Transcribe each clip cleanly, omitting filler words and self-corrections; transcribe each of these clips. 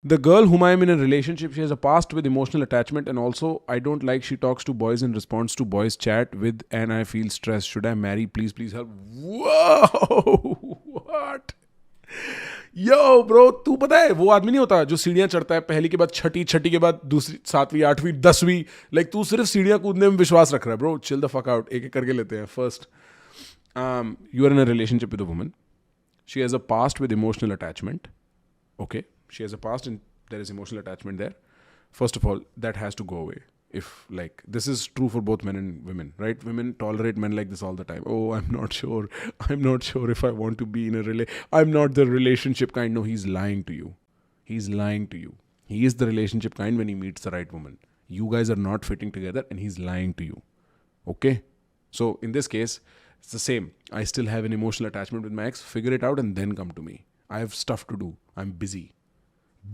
The girl whom I am in a relationship, she has a past with emotional attachment, and also I don't like she talks to boys in response to boys chat with, and I feel stressed. Should I marry? Please, please help. Whoa, what? Yo bro, तू पता है वो आदमी नहीं होता जो सीढ़ियां चढ़ता है पहली के बाद छठी, छठी के बाद दूसरी, सातवीं, आठवीं, 10वीं, लाइक तू सिर्फ सीढ़ियां कूदने में विश्वास रख रहा है bro. Chill the fuck out. एक एक करके लेते हैं. First, you are in a relationship with a woman. She has a past with emotional attachment. Okay, she has a past and there is emotional attachment there. First of all, that has to go away. If like this is true for both men and women, right? Women tolerate men like this all the time. Oh, I'm not sure. I'm not sure if I want to be in a I'm not the relationship kind. No, he's lying to you. He's lying to you. He is the relationship kind when he meets the right woman. You guys are not fitting together and he's lying to you. Okay? So in this case, it's the same. I still have an emotional attachment with my ex. Figure it out and then come to me. I have stuff to do. I'm busy.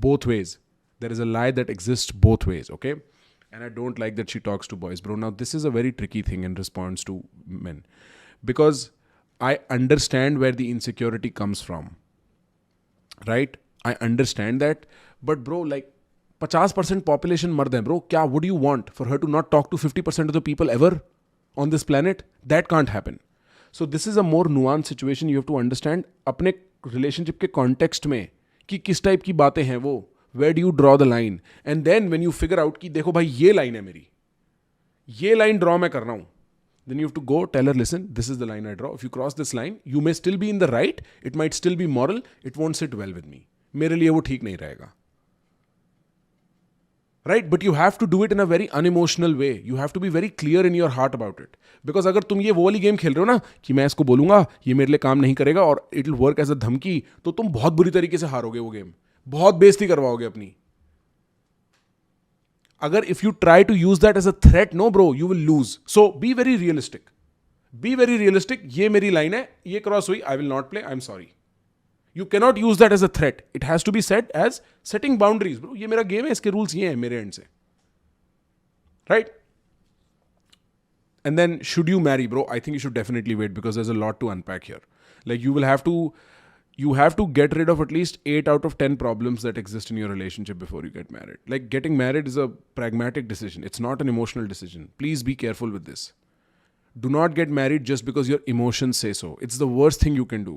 Both ways. There is a lie that exists both ways, okay? And I don't like that she talks to boys, bro. Now, this is a very tricky thing in response to men. Because I understand where the insecurity comes from. Right? I understand that. But bro, like 50% population मर्द हैं bro. क्या would you want? For her to not talk to 50% of the people ever on this planet? That can't happen. So this is a more nuanced situation. You have to understand अपने relationship के context में कि किस type की बातें हैं वो. Where do you draw the line? And then when you figure out कि देखो भाई ये line है मेरी, ये line draw मैं कर रहा हूँ, then you have to go tell her, listen, this is the line I draw. If you cross this line, you may still be in the right. It might still be moral. It won't sit well with me. मेरे लिए वो ठीक नहीं रहेगा. Right? But you have to do it in a very unemotional way. You have to be very clear in your heart about it. Because अगर तुम ये वो वाली गेम खेल रहे हो ना कि मैं इसको बोलूंगा ये मेरे लिए काम नहीं करेगा और it will work as a धमकी, तो तुम बहुत बुरी तरीके से हारोगे वो गेम. बहुत बेइज्जती करवाओगे अपनी. अगर if you try to use that as a threat, no bro, you will lose. So be very realistic. Be very realistic. ये मेरी लाइन है, ये क्रॉस हुई, I will not play, I'm sorry. You cannot use that as a threat. It has to be said as setting boundaries. Bro, ये मेरा game है, इसके rules ये हैं मेरे एंड से. Right? And then should you marry, bro? I think you should definitely wait because there's a lot to unpack here. Like you have to get rid of at least 8 out of 10 problems that exist in your relationship before you get married. Like getting married is a pragmatic decision. It's not an emotional decision. Please be careful with this. Do not get married just because your emotions say so. It's the worst thing you can do.